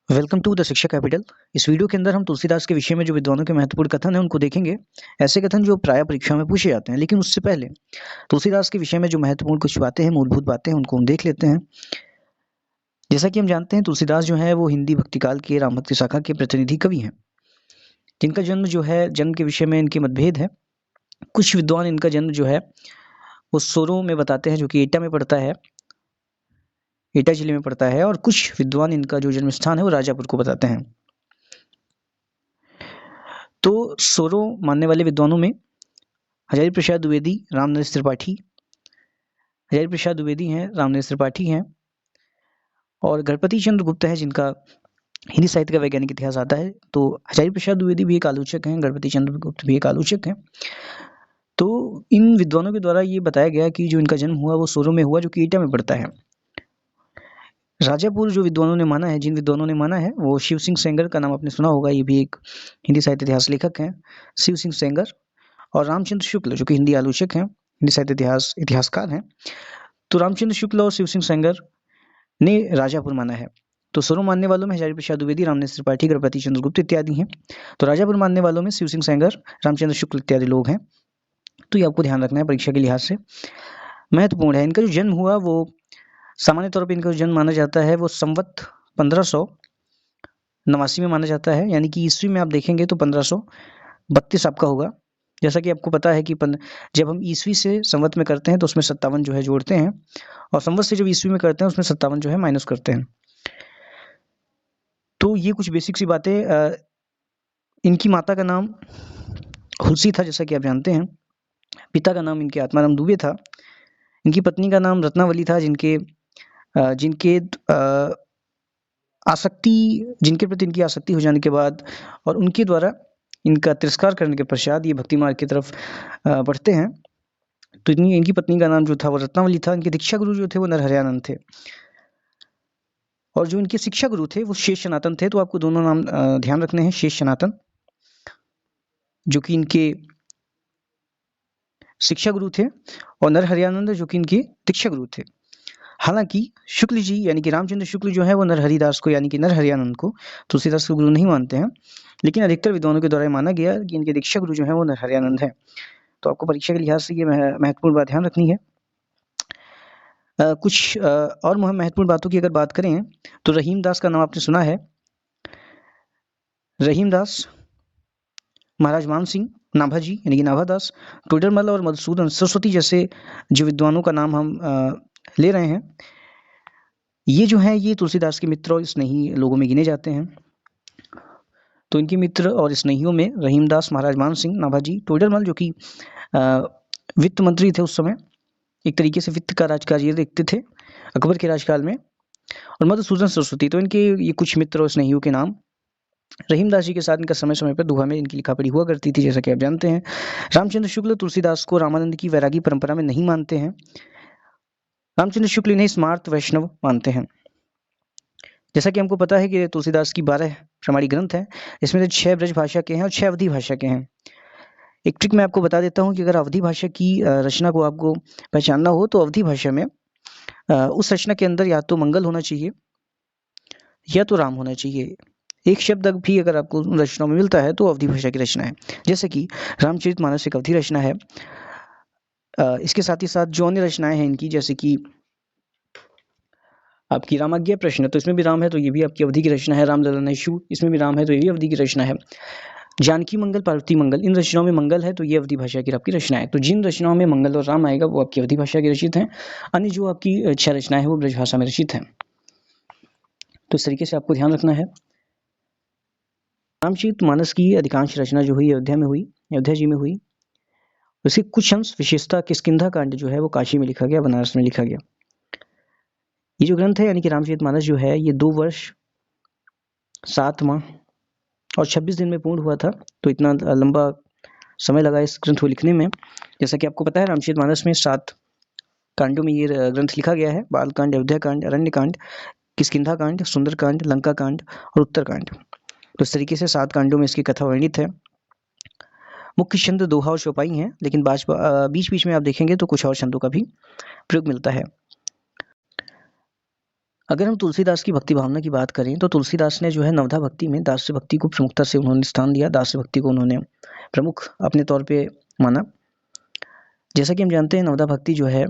Welcome to the शिक्षा capital. इस video के अंदर हम तुलसीदास के विषय में जो विद्वानों के महत्वपूर्ण कथन हैं उनको देखेंगे। ऐसे कथन जो प्राय परीक्षा में पूछे जाते हैं, लेकिन उससे पहले तुलसीदास के विषय में जो महत्वपूर्ण कुछ बातें हैं, मूलभूत बातें हैं, उनको हम देख लेते हैं। जैसा कि हम जानते हैं, तुलसीदास जो है वो हिंदी भक्तिकाल के राम भक्ति शाखा के प्रतिनिधि कवि हैं, जिनका जन्म जो है, जन्म के विषय में इनके मतभेद है। कुछ विद्वान इनका जन्म जो है वो सोरों में बताते हैं, जो कि एटा में पड़ता है, एटा जिले में पड़ता है, और कुछ विद्वान इनका जो जन्म स्थान है वो राजापुर को बताते हैं। तो सोरों मानने वाले विद्वानों में हजारी प्रसाद द्विवेदी, रामनरेश त्रिपाठी, हजारी प्रसाद द्विवेदी हैं, रामनरेश त्रिपाठी हैं, और गणपति चंद्र गुप्त है, जिनका हिंदी साहित्य का वैज्ञानिक इतिहास आता है। तो हजारी प्रसाद द्विवेदी भी एक आलोचक हैं, गणपति चंद्र गुप्त भी एक आलोचक हैं। तो इन विद्वानों के द्वारा ये बताया गया कि जो इनका जन्म हुआ वो सोरो में हुआ, जो कि एटा में पड़ता है। राजापुर जो विद्वानों ने माना है, जिन विद्वानों ने माना है, वो शिव सिंह सेंगर का नाम आपने सुना होगा, ये भी एक हिंदी साहित्य इतिहास लेखक हैं, शिव सिंह सेंगर, और रामचंद्र शुक्ल जो कि हिंदी आलोचक हैं, हिंदी साहित्य इतिहासकार हैं। तो रामचंद्र शुक्ल और शिव सिंह सेंगर ने राजापुर माना है। तो सोरो मानने वालों में हजारी प्रसाद द्विवेदी, रामनेश त्रिपाठी, गणपति चंद्र गुप्त इत्यादि हैं। तो राजापुर मानने वालों में शिव सिंह सेंगर, रामचंद्र शुक्ल इत्यादि लोग हैं। तो ये आपको ध्यान रखना है, परीक्षा के लिहाज से महत्वपूर्ण है। इनका जो जन्म हुआ वो सामान्य तौर पर, इनका जो जन्म माना जाता है वो संवत 1589 में माना जाता है, यानी कि ईस्वी में आप देखेंगे तो 1532 आपका होगा। जैसा कि आपको पता है कि जब हम ईस्वी से संवत में करते हैं तो उसमें 57 जो है जोड़ते हैं, और संवत से जब ईस्वी में करते हैं उसमें 57 जो है माइनस करते हैं। तो ये कुछ बेसिक सी बातें। इनकी माता का नाम हुलसी था, जैसा कि आप जानते हैं। पिता का नाम इनके आत्माराम दुबे था। इनकी पत्नी का नाम रत्नावली था, जिनके प्रति इनकी आसक्ति हो जाने के बाद और उनके द्वारा इनका तिरस्कार करने के पश्चात ये भक्ति मार्ग की तरफ बढ़ते हैं। तो इनकी पत्नी का नाम जो था वो रत्नावली था। इनके दीक्षा गुरु जो थे वो नरहरियानंद थे, और जो इनके शिक्षा गुरु थे वो शेष सनातन थे। तो आपको दोनों नाम ध्यान रखने हैं, शेष सनातन जो कि इनके शिक्षा गुरु थे, और नरहरियानंद जो कि इनके दीक्षा गुरु थे। हालांकि शुक्ल जी यानी कि रामचंद्र शुक्ल जो है वो नरहरिदास को यानी कि नरहरियानंद को तुलसीदास को गुरु नहीं मानते हैं, लेकिन अधिकतर विद्वानों के द्वारा माना गया कि इनके दीक्षा गुरु जो है वो नरहरियानंद है। तो आपको परीक्षा के लिहाज से ये महत्वपूर्ण बात ध्यान रखनी है। कुछ और महत्वपूर्ण बातों की अगर बात करें तो रहीमदास का नाम आपने सुना है। रहीमदास, महाराज मान सिंह, नाभाजी यानी कि नाभादास, टोडरमल और मधुसूदन सरस्वती जैसे जो विद्वानों का नाम हम ले रहे हैं, ये जो है ये तुलसीदास के मित्र और स्नेही लोगों में गिने जाते हैं। तो इनके मित्र और स्नेहियों में रहीमदास, महाराज मान सिंह, नाभाजी, टोडरमल जो कि वित्त मंत्री थे उस समय, एक तरीके से वित्त का राजकार्य देखते थे अकबर के राजकाल में, और मधुसूदन सरस्वती। तो इनके ये कुछ मित्र और स्नेहियों के नाम। रहीमदास जी के साथ इनका समय समय पर दोहा में इनकी लिखा पढ़ी हुआ करती थी, जैसा कि आप जानते हैं। रामचंद्र शुक्ल तुलसीदास को रामानंद की वैरागी परंपरा में नहीं मानते हैं। रामचंद्र शुक्ल इन्हें स्मार्त वैष्णव मानते हैं। जैसा कि हमको पता है कि तुलसीदास की 12 प्रमाणिक ग्रंथ हैं, इसमें से 6 ब्रज भाषा के हैं और 6 अवधी भाषा के हैं। एक ट्रिक मैं आपको बता देता हूँ कि अगर अवधी भाषा की रचना को आपको पहचानना हो तो अवधी भाषा में उस रचना के अंदर या तो मंगल होना चाहिए या तो राम होना चाहिए। एक शब्द भी अगर आपको उन रचनाओं में मिलता है तो अवधी भाषा की रचना है। जैसे कि रामचरितमानस एक अवधी रचना है। इसके साथ ही साथ जो अन्य रचनाएं हैं इनकी, जैसे कि आपकी रामाज्ञा प्रश्न, तो इसमें भी राम है, तो ये भी आपकी अवधि की रचना है। राम ललन इशू, इसमें भी राम है, तो ये भी अवधि की रचना है। जानकी मंगल, पार्वती मंगल, इन रचनाओं में मंगल है, तो ये अवधी भाषा की आपकी रचना है। तो जिन रचनाओं में मंगल और राम आएगा वो आपकी अवधी भाषा की रचित है। अन्य जो आपकी 6 रचनाएं हैं वो ब्रज भाषा में रचित है। तो इस तरीके से आपको ध्यान रखना है। रामचरितमानस की अधिकांश रचना जो हुई अयोध्या में हुई, अयोध्या जी में हुई। उसके कुछ अंश, विशेषता किष्किंधा कांड जो है वो काशी में लिखा गया, बनारस में लिखा गया। ये जो ग्रंथ है यानी कि रामचरितमानस जो है ये 2 वर्ष 7 माह और 26 दिन में पूर्ण हुआ था। तो इतना लंबा समय लगा इस ग्रंथ को लिखने में। जैसा कि आपको पता है रामचरितमानस में 7 कांडों में ये ग्रंथ लिखा गया है। बाल कांड, अयोध्या कांड, अरण्य कांड, किष्किंधा कांड, सुंदर कांड, लंका कांड और उत्तर कांड। तो इस तरीके से 7 कांडों में इसकी कथा वर्णित है। मुख्य छंद दोहा और चौपाई हैं, लेकिन बीच बीच में आप देखेंगे तो कुछ और छंदों का भी प्रयोग मिलता है। अगर हम तुलसीदास की भक्ति भावना की बात करें तो तुलसीदास ने जो है नवधा भक्ति में दास्य भक्ति को प्रमुखता से उन्होंने स्थान दिया, दास्य भक्ति को उन्होंने प्रमुख अपने तौर पे माना। जैसा कि हम जानते हैं नवधा भक्ति जो है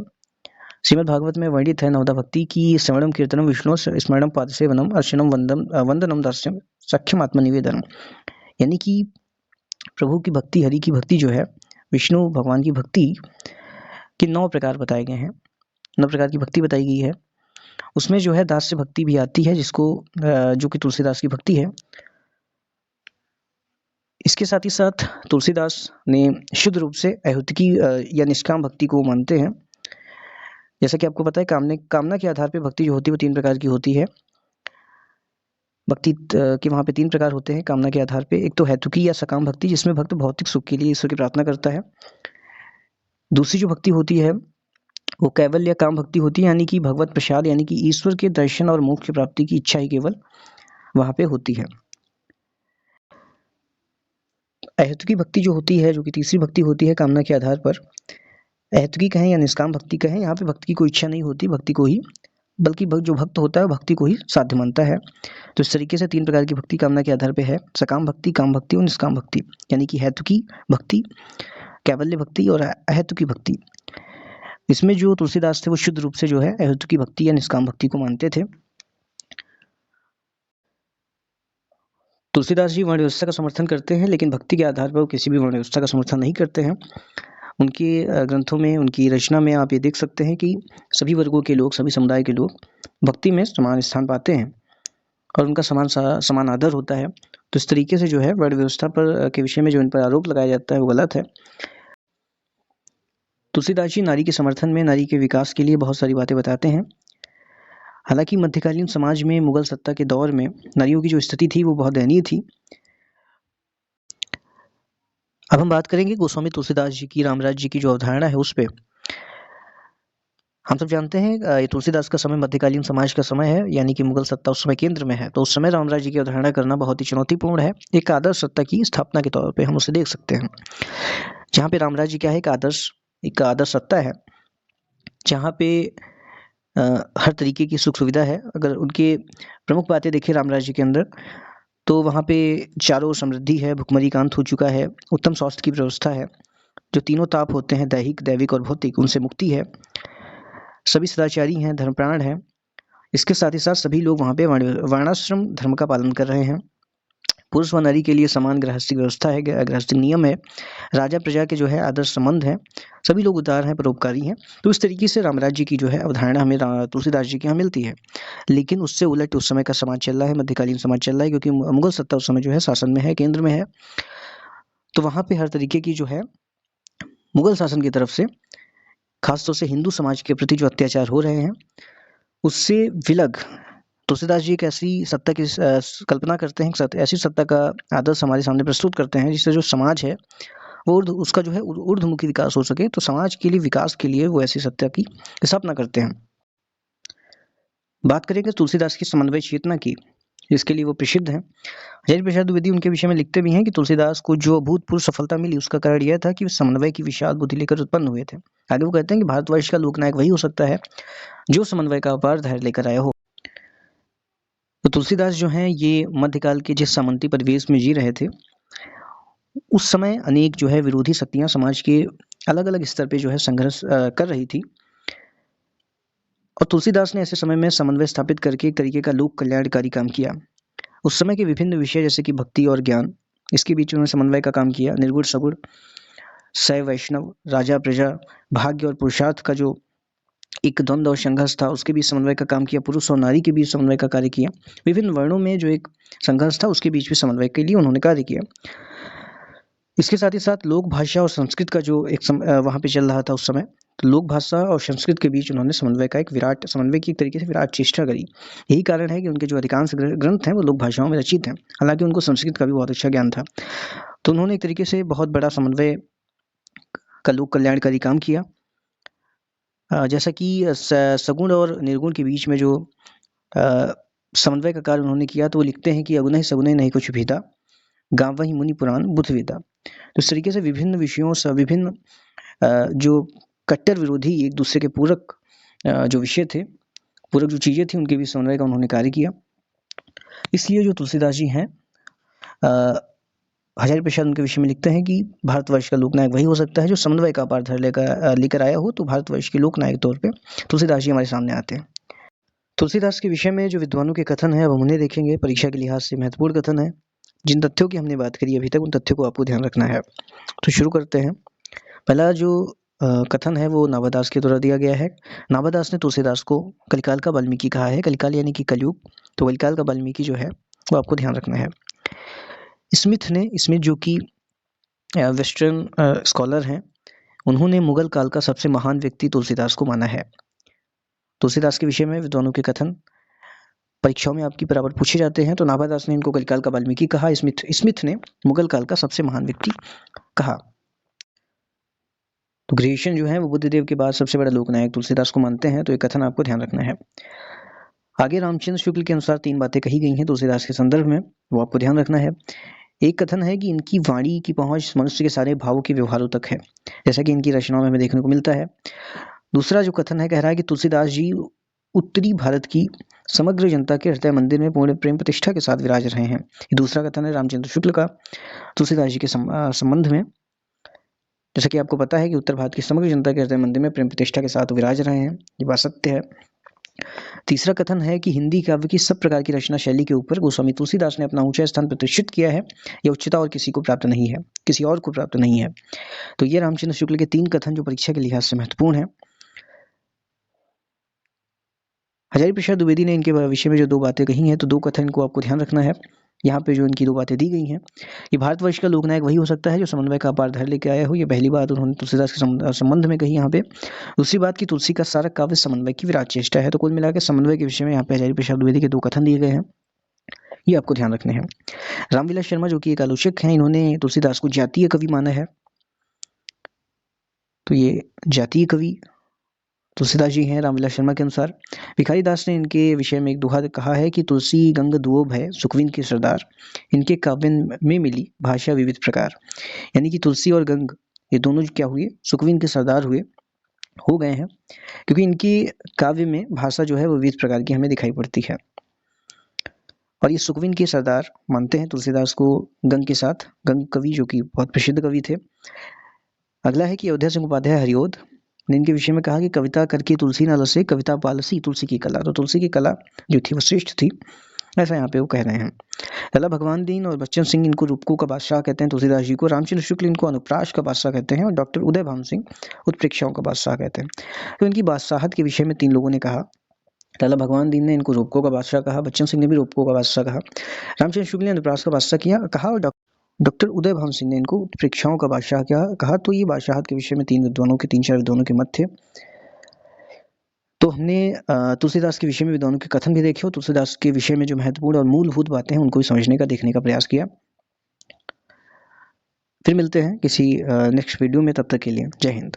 श्रीमद् भागवत में वर्णित है। नवधा भक्ति की श्रवणम कीर्तनम विष्णु स्मरणम पादसेवनम अर्चनम वंदनम दास्यम सख्यम आत्मनिवेदनम, यानी कि प्रभु की भक्ति, हरि की भक्ति जो है, विष्णु भगवान की भक्ति के 9 प्रकार बताए गए हैं, 9 प्रकार की भक्ति बताई गई है। उसमें जो है दास्य भक्ति भी आती है, जिसको जो कि तुलसीदास की भक्ति है। इसके साथ ही साथ तुलसीदास ने शुद्ध रूप से अहेतुकी या निष्काम भक्ति को मानते हैं। जैसा कि आपको पता है कामना के आधार पे भक्ति जो होती है वो 3 प्रकार की होती है। भक्ति के वहाँ पे 3 प्रकार होते हैं कामना के आधार पे। एक तो हेतुकी या सकाम भक्ति, जिसमें भक्त भौतिक सुख के लिए ईश्वर की प्रार्थना करता है। दूसरी जो भक्ति होती है वो कैवल्य या काम भक्ति होती है, यानी कि भगवत प्रसाद, यानी कि ईश्वर के दर्शन और मोक्ष की प्राप्ति की इच्छा ही केवल वहाँ पे होती है। अहेतुकी भक्ति जो होती है, जो कि तीसरी भक्ति होती है कामना के आधार पर, अहेतुकी कहें या निष्काम भक्ति कहें, यहाँ पे भक्ति की कोई इच्छा नहीं होती, भक्ति को ही, बल्कि जो भक्त होता है भक्ति को ही साध्य मानता है। तो इस तरीके से 3 प्रकार की भक्ति कामना के आधार पे है, सकाम भक्ति, काम भक्ति और निष्काम भक्ति, यानी कि हेतुकी भक्ति, कैवल्य भक्ति और अहेतुकी भक्ति। इसमें जो तुलसीदास थे वो शुद्ध रूप से जो है अहेतुकी भक्ति या निष्काम भक्ति को मानते थे। तुलसीदास जी वर्ण व्यवस्था का समर्थन करते हैं, लेकिन भक्ति के आधार पर वो किसी भी वर्ण व्यवस्था का समर्थन नहीं करते हैं। उनके ग्रंथों में, उनकी रचना में आप ये देख सकते हैं कि सभी वर्गों के लोग, सभी समुदाय के लोग भक्ति में समान स्थान पाते हैं और उनका समान आदर होता है। तो इस तरीके से जो है वर्ण व्यवस्था पर के विषय में जो इन पर आरोप लगाया जाता है वो गलत है। तुलसीदास जी नारी के समर्थन में, नारी के विकास के लिए बहुत सारी बातें बताते हैं। हालांकि मध्यकालीन समाज में मुगल सत्ता के दौर में नारियों की जो स्थिति थी वो बहुत दयनीय थी। अब हम बात करेंगे गोस्वामी तुलसीदास जी की रामराज जी की जो अवधारणा है उस पे। हम सब जानते हैं ये तुलसीदास का समय मध्यकालीन समाज का समय है, यानी कि मुगल सत्ता उस समय केंद्र में है। तो उस समय रामराज जी की अवधारणा करना बहुत ही चुनौतीपूर्ण है। एक आदर्श सत्ता की स्थापना के तौर पे हम उसे देख सकते हैं, जहाँ पे रामराज जी क्या है, एक आदर्श सत्ता है, जहाँ पे हर तरीके की सुख सुविधा है। अगर उनके प्रमुख बातें देखें रामराज जी के अंदर, तो वहाँ पे चारों ओर समृद्धि है, भुखमरी का अंत हो चुका है, उत्तम स्वास्थ्य की व्यवस्था है, जो तीनों ताप होते हैं दैहिक, दैविक और भौतिक, उनसे मुक्ति है, सभी सदाचारी हैं, धर्मप्राण हैं। इसके साथ ही साथ सभी लोग वहाँ पे वर्णाश्रम धर्म का पालन कर रहे हैं। पुरुष व नारी के लिए समान गृहस्थी व्यवस्था है, गृहस्थी नियम है, राजा प्रजा के जो है आदर्श संबंध है, सभी लोग उदार हैं, परोपकारी हैं। तो इस तरीके से रामराज जी की जो है अवधारणा हमें तुलसीदास जी के यहाँ मिलती है। लेकिन उससे उलट उस समय का समाज चल रहा है, मध्यकालीन समाज चल रहा है, क्योंकि मुगल सत्ता उस समय जो है शासन में है, केंद्र में है। तो वहाँ पे हर तरीके की जो है मुगल शासन की तरफ से खासतौर से हिंदू समाज के प्रति जो अत्याचार हो रहे हैं उससे विलग तुलसीदास जी एक ऐसी सत्ता की कल्पना करते हैं, ऐसी सत्ता का आदर्श हमारे सामने प्रस्तुत करते हैं जिससे जो समाज है वो उसका जो है ऊर्ध्वमुखी विकास हो सके। तो समाज के लिए, विकास के लिए वो ऐसी सत्ता की स्थापना करते हैं। बात करेंगे तुलसीदास की समन्वय चेतना की, जिसके लिए वो प्रसिद्ध हैं। हजारी प्रसाद द्विवेदी उनके विषय में लिखते भी हैं कि तुलसीदास को जो अभूतपूर्व सफलता मिली उसका कारण यह था कि वे समन्वय की विशाल बुद्धि लेकर उत्पन्न हुए थे। आगे वो कहते हैं कि भारतवर्ष का लोकनायक वही हो सकता है जो समन्वय का अपार धैर्य लेकर आया हो। तो तुलसीदास जो हैं ये मध्यकाल के जिस सामंती परिवेश में जी रहे थे, उस समय अनेक जो है विरोधी शक्तियां समाज के अलग अलग स्तर पे जो है संघर्ष कर रही थी, और तुलसीदास ने ऐसे समय में समन्वय स्थापित करके एक तरीके का लोक कल्याणकारी काम किया। उस समय के विभिन्न विषय जैसे कि भक्ति और ज्ञान, इसके बीच उन्होंने समन्वय का काम किया। निर्गुण सगुण, शैव वैष्णव, राजा प्रजा, भाग्य और पुरुषार्थ का जो एक द्वंद्व और संघर्ष था उसके बीच समन्वय का काम किया। पुरुष और नारी के बीच समन्वय का कार्य किया। विभिन्न वर्णों में जो एक संघर्ष था उसके बीच भी समन्वय के लिए उन्होंने कार्य किया। इसके साथ ही साथ लोक भाषा और संस्कृत का जो एक वहाँ पे चल रहा था उस समय, तो लोक भाषा और संस्कृत के बीच उन्होंने समन्वय की एक तरीके से विराट चेष्टा करी। यही कारण है कि उनके जो अधिकांश ग्रंथ हैं वो लोक भाषाओं में रचित हैं। हालांकि उनको संस्कृत का भी बहुत अच्छा ज्ञान था, तो उन्होंने एक तरीके से बहुत बड़ा समन्वय का लोक कल्याणकारी काम किया। जैसा कि सगुण और निर्गुण के बीच में जो समन्वय का कार्य उन्होंने किया, तो वो लिखते हैं कि अगुन सगुन नहीं कुछ भेदा, गाँव ही मुनि पुराण बुध वेदा। तो इस तरीके से विभिन्न विषयों से विभिन्न जो कट्टर विरोधी एक दूसरे के पूरक जो विषय थे, पूरक जो चीज़ें थी उनके भी समन्वय का उन्होंने कार्य किया। इसलिए जो तुलसीदास जी हैं हजारी प्रसाद उनके विषय में लिखते हैं कि भारतवर्ष का लोकनायक वही हो सकता है जो समन्वय का अपार धैर्य लेकर आया हो। तो भारतवर्ष के लोकनायक तौर पे तुलसीदास जी हमारे सामने आते हैं। तुलसीदास के विषय में जो विद्वानों के कथन है अब हम उन्हें देखेंगे। परीक्षा के लिहाज से महत्वपूर्ण कथन है। जिन तथ्यों की हमने बात करी अभी तक उन तथ्यों को आपको ध्यान रखना है। तो शुरू करते हैं। पहला जो कथन है वो नाभादास के द्वारा दिया गया है। नाभादास ने तुलसीदास को कलिकाल का वाल्मीकि कहा है। कलिकाल यानी कि कलयुग, तो कलिकाल का वाल्मीकि जो है वो आपको ध्यान रखना है। स्मिथ जो कि वेस्टर्न स्कॉलर हैं, उन्होंने मुगल काल का सबसे महान व्यक्ति तुलसीदास को माना है। तुलसीदास के विषय में विद्वानों के कथन परीक्षाओं में आपकी बराबर पूछे जाते हैं। तो नाभादास ने इनको कलिकाल का वाल्मीकि कहा। स्मिथ ने मुगल काल का सबसे महान व्यक्ति कहा। तो ग्रेशियन जो है वो बुद्धदेव के बाद सबसे बड़ा लोकनायक तुलसीदास को मानते हैं। तो ये कथन आपको ध्यान रखना है। आगे रामचंद्र शुक्ल के अनुसार 3 बातें कही गई हैं तुलसीदास के संदर्भ में, वो आपको ध्यान रखना है। एक कथन है कि इनकी वाणी की पहुंच मनुष्य के सारे भावों के व्यवहारों तक है, जैसा कि इनकी रचनाओं में हमें देखने को मिलता है। दूसरा जो कथन है कह रहा है कि तुलसीदास जी उत्तरी भारत की समग्र जनता के हृदय मंदिर में पूर्ण प्रेम प्रतिष्ठा के साथ विराज रहे हैं। ये दूसरा कथन है रामचंद्र शुक्ल का तुलसीदास जी के संबंध में। जैसा कि आपको पता है कि उत्तर भारत की समग्र जनता के हृदय मंदिर में प्रेम प्रतिष्ठा के साथ विराज रहे हैं, ये बात सत्य है। तीसरा कथन है कि हिंदी काव्य की सब प्रकार की रचना शैली के ऊपर गोस्वामी तुलसीदास ने अपना ऊंचा स्थान प्रतिष्ठित किया है। यह उच्चता और किसी को प्राप्त नहीं है, किसी और को प्राप्त नहीं है। तो ये रामचंद्र शुक्ल के 3 कथन जो परीक्षा के लिहाज से महत्वपूर्ण है। हजारी प्रसाद द्विवेदी ने इनके विषय में जो 2 बातें कही हैं, तो 2 कथन को आपको ध्यान रखना है। यहाँ पे जो इनकी 2 बातें दी गई हैं, ये भारतवर्ष का लोकनायक वही हो सकता है जो समन्वय का अपार धैर्य लेके आया हो। ये पहली बात उन्होंने तुलसीदास के संबंध में कही यहाँ पे। दूसरी बात की तुलसी का सारा काव्य समन्वय की विराट चेष्टा है। तो कुल मिलाकर समन्वय के विषय में यहाँ पे हजारी प्रसाद द्विवेदी के 2 कथन दिए गए हैं, ये आपको ध्यान रखने हैं। रामविलास शर्मा जो कि एक आलोचक हैं, इन्होंने तुलसीदास को जातीय कवि माना है। तो ये जातीय कवि तुलसीदास जी हैं रामविलास शर्मा के अनुसार। भिखारी दास ने इनके विषय में एक दोहा कहा है कि तुलसी गंग दुओ भय सुखविन के सरदार, इनके काव्य में मिली भाषा विविध प्रकार। यानी कि तुलसी और गंग ये दोनों क्या हुए, सुखविन के सरदार हो गए हैं, क्योंकि इनकी काव्य में भाषा जो है वो विविध प्रकार की हमें दिखाई पड़ती है। और ये सुखविन के सरदार मानते हैं तुलसीदास को गंग के साथ, गंग कवि जो कि बहुत प्रसिद्ध कवि थे। अगला है कि अयोध्या सिंह उपाध्याय हरिओद ने इनके विषय में कहा कि कविता करके तुलसी न रसे, कविता पालसी तुलसी की कला। तो तुलसी की कला जो थी वो श्रेष्ठ थी, ऐसा यहाँ पे वो कह रहे हैं। लाला भगवान दीन और बच्चन सिंह इनको रूपकों का बादशाह कहते हैं तुलसीदास जी को। रामचंद्र शुक्ल इनको अनुप्रास का बादशाह कहते हैं और डॉक्टर उदय भान सिंह उत्प्रेक्षाओं का बादशाह कहते हैं। तो इनकी बादशाहत के विषय में 3 लोगों ने कहा। लाला भगवान दीन ने इनको रूपकों का बादशाह कहा, बच्चन सिंह ने भी रूपकों का बादशाह कहा, रामचंद्र शुक्ल ने अनुप्रास का बादशाह कहा और डॉक्टर उदय भान सिंह ने इनको उत्प्रेक्षाओं का बादशाह कहा। तो ये बादशाहत के विषय में 3 4 विद्वानों के मत थे। तो हमने तुलसीदास के विषय में विद्वानों के कथन भी देखे और तुलसीदास के विषय में जो महत्वपूर्ण और मूलभूत बातें हैं उनको भी समझने का, देखने का प्रयास किया। फिर मिलते हैं किसी नेक्स्ट वीडियो में, तब तक के लिए जय हिंद।